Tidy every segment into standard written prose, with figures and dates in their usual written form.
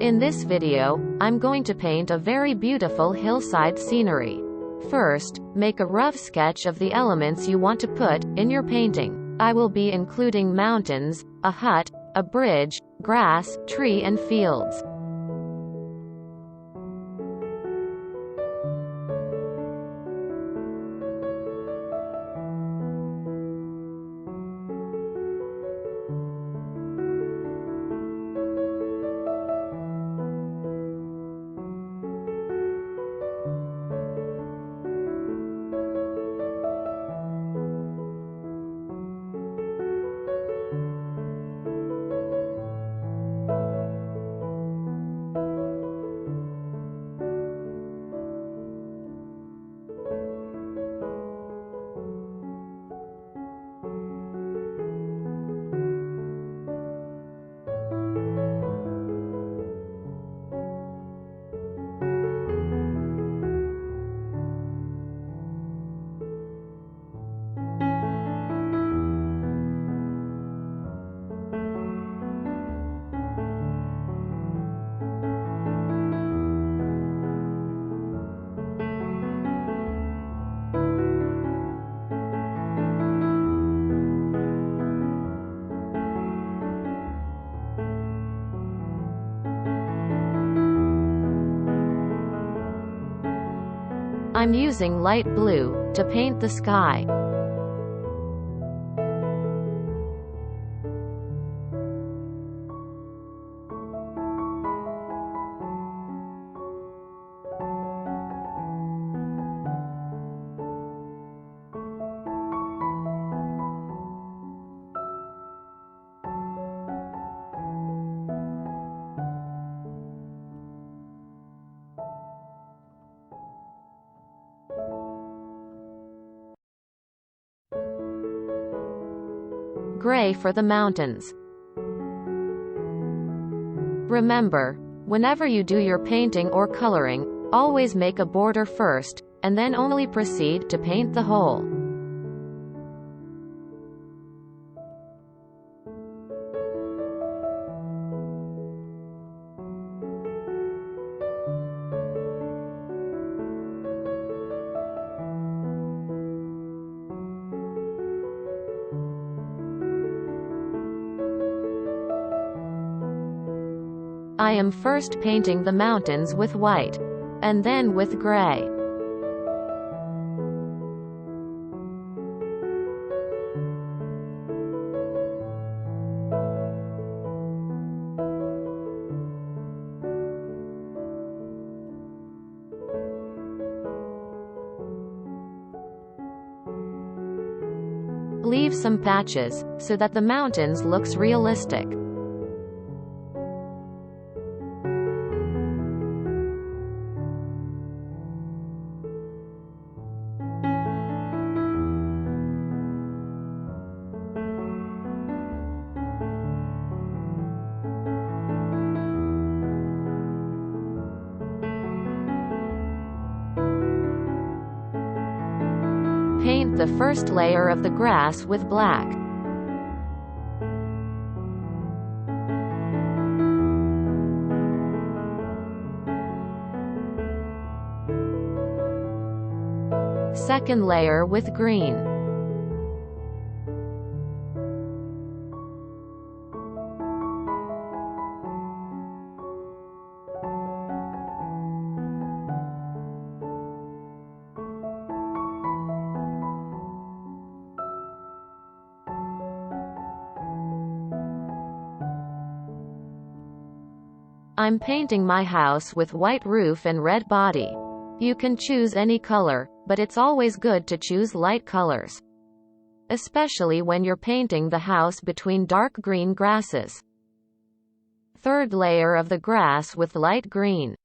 In this video, I'm going to paint a very beautiful hillside scenery. First, make a rough sketch of the elements you want to put in your painting. I will be including mountains, a hut, a bridge, grass, tree and fields. I'm using light blue to paint the sky. Gray for the mountains. Remember, whenever you do your painting or coloring, always make a border first, and then only proceed to paint the whole. I am first painting the mountains with white, and then with gray. Leave some patches, so that the mountains looks realistic. Paint the first layer of the grass with black. Second layer with green. I'm painting my house with white roof and red body. You can choose any color, but it's always good to choose light colors, especially when you're painting the house between dark green grasses. Third layer of the grass with light green.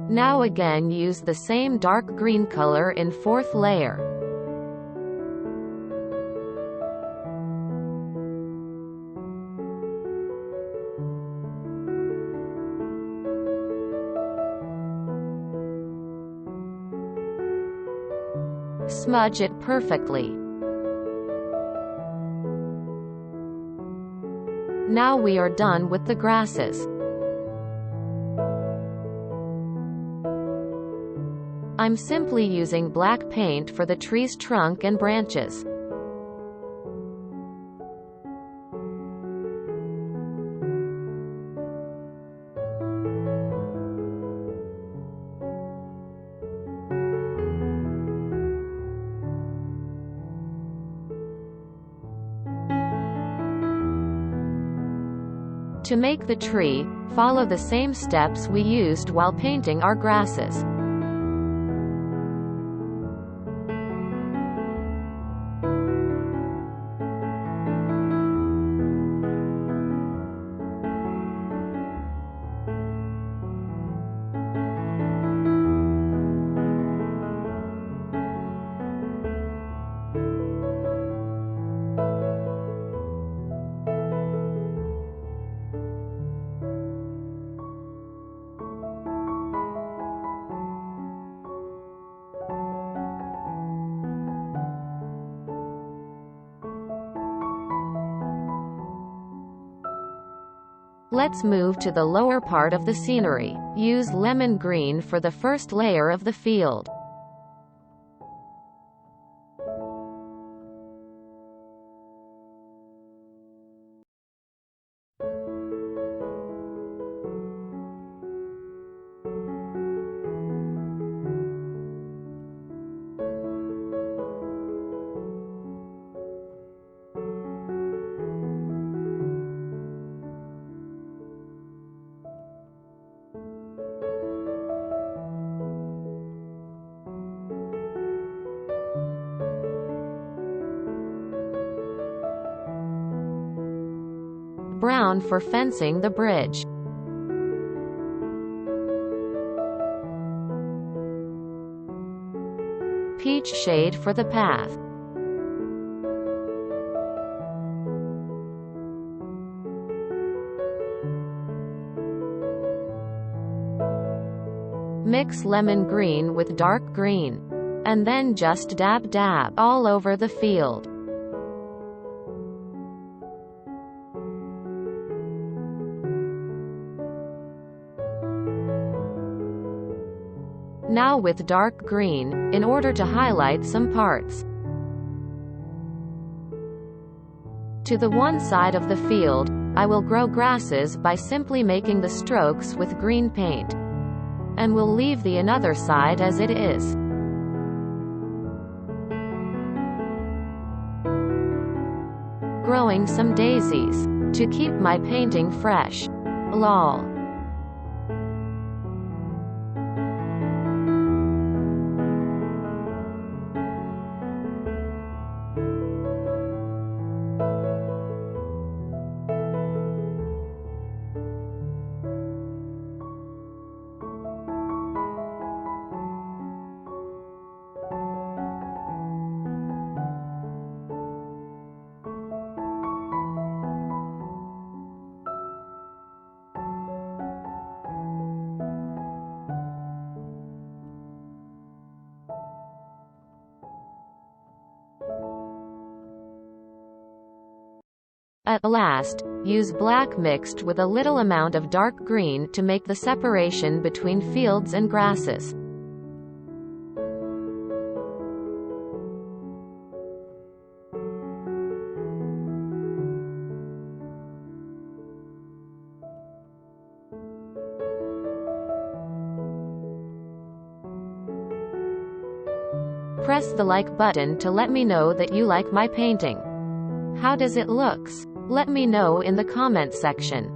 Now again use the same dark green color in fourth layer. Smudge it perfectly. Now we are done with the grasses. I'm simply using black paint for the tree's trunk and branches. To make the tree, follow the same steps we used while painting our grasses. Let's move to the lower part of the scenery. Use lemon green for the first layer of the field. Brown for fencing the bridge. Peach shade for the path. Mix lemon green with dark green. And then just dab all over the field. Now with dark green, in order to highlight some parts. To the one side of the field, I will grow grasses by simply making the strokes with green paint. And will leave the another side as it is. Growing some daisies. To keep my painting fresh. Lol. At last, use black mixed with a little amount of dark green to make the separation between fields and grasses. Press the like button to let me know that you like my painting. How does it looks? Let me know in the comment section.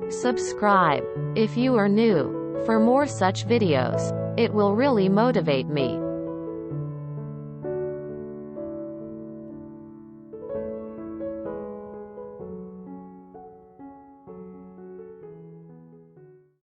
Subscribe if you are new for more such videos. It will really motivate me.